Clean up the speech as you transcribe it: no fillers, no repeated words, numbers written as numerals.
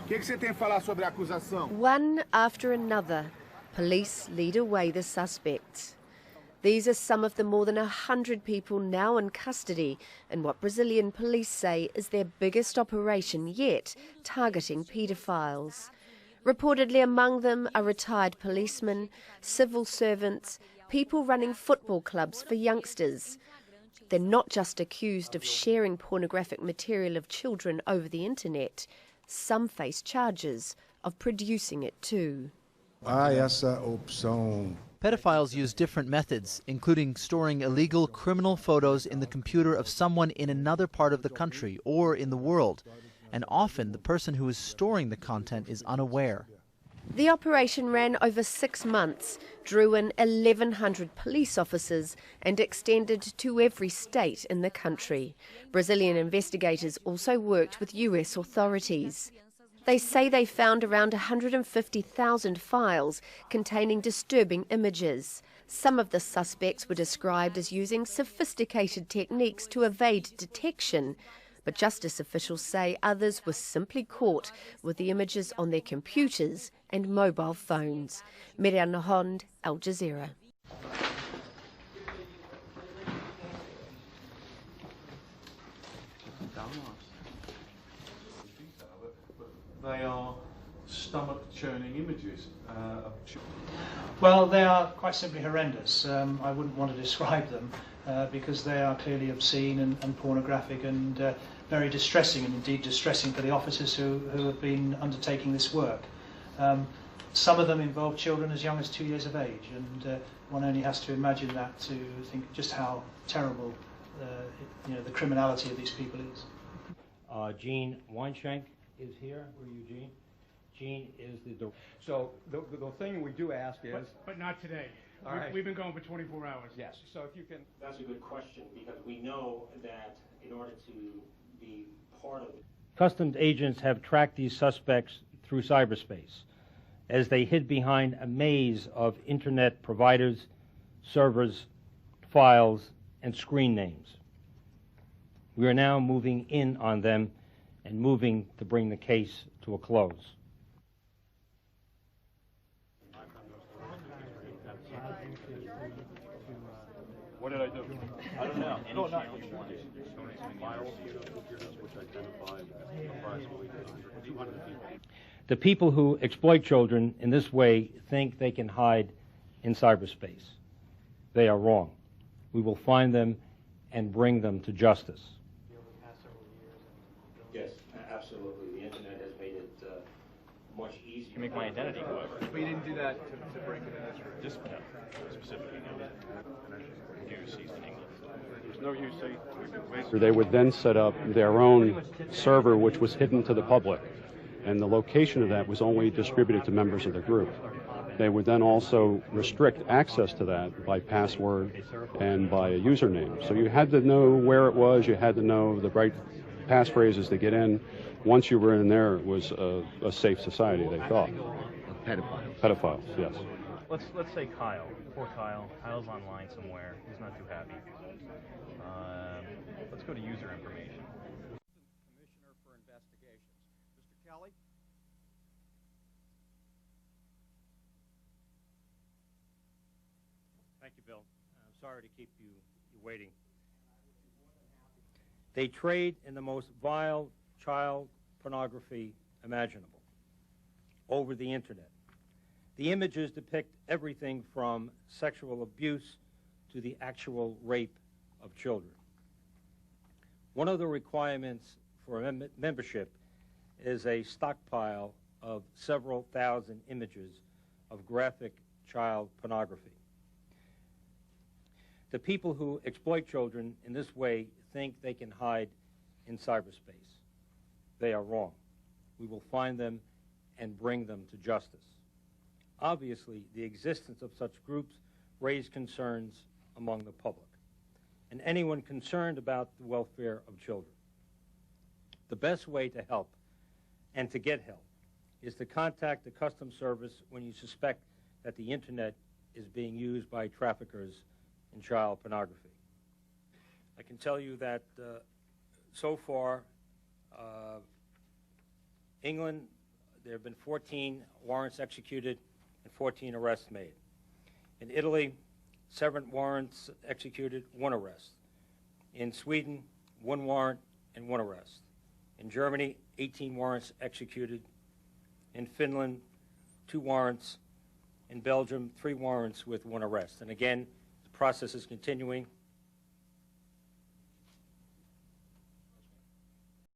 O que você tem a falar sobre a acusação? One after another, police lead away the suspects. These are some of the more than 100 people now in custody in what Brazilian police say is their biggest operation yet, targeting paedophiles. Reportedly among them are retired policemen, civil servants, people running football clubs for youngsters. They're not just accused of sharing pornographic material of children over the internet. Some face charges of producing it too. Pedophiles use different methods, including storing illegal criminal photos in the computer of someone in another part of the country or in the world, and often the person who is storing the content is unaware. The operation ran over 6 months, drew in 1,100 police officers and extended to every state in the country. Brazilian investigators also worked with US authorities. They say they found around 150,000 files containing disturbing images. Some of the suspects were described as using sophisticated techniques to evade detection, but justice officials say others were simply caught with the images on their computers and mobile phones. Miriam Nahond, Al Jazeera. They are stomach-churning images of children. Well, they are quite simply horrendous. I wouldn't want to describe them because they are clearly obscene and pornographic and very distressing, and indeed distressing for the officers who have been undertaking this work. Some of them involve children as young as 2 years of age, and one only has to imagine that to think just how terrible the criminality of these people is. Gene Weinschenk is here. Where are you, Gene? Gene is the... So the thing we do ask is... But not today. All right. We've been going for 24 hours. Yes, so if you can... That's a good question, because we know that in order to be part of... Customs agents have tracked these suspects through cyberspace as they hid behind a maze of internet providers, servers, files, and screen names. We are now moving in on them and moving to bring the case to a close. What did I do? I don't know. No, not The people who exploit children in this way think they can hide in cyberspace. They are wrong. We will find them and bring them to justice. Yes, absolutely. The internet has made it much easier. You make my identity go over. But you didn't do that to break it in Israel. Just specifically, use in England. There's no use. They would then set up their own server, which was hidden to the public, and the location of that was only distributed to members of the group. They would then also restrict access to that by password and by a username. So you had to know where it was, you had to know the right passphrases to get in. Once you were in there, it was a safe society, they thought. Pedophiles. Pedophiles, yes. Let's say Kyle. Poor Kyle. Kyle's online somewhere. He's not too happy. Let's go to user information. Commissioner for Investigations. Mr. Kelly? Thank you, Bill. I'm sorry to keep you waiting. They trade in the most vile child pornography imaginable over the internet. The images depict everything from sexual abuse to the actual rape of children. One of the requirements for membership is a stockpile of several thousand images of graphic child pornography. The people who exploit children in this way think they can hide in cyberspace. They are wrong. We will find them and bring them to justice. Obviously, the existence of such groups raise concerns among the public and anyone concerned about the welfare of children. The best way to help and to get help is to contact the Customs Service when you suspect that the internet is being used by traffickers in child pornography. I can tell you that so far, England there have been 14 warrants executed and 14 arrests made. In Italy, 7 warrants executed, 1 arrest. In Sweden, 1 warrant and 1 arrest. In Germany, 18 warrants executed. In Finland, 2 warrants. In Belgium, 3 warrants with 1 arrest. And again, the process is continuing.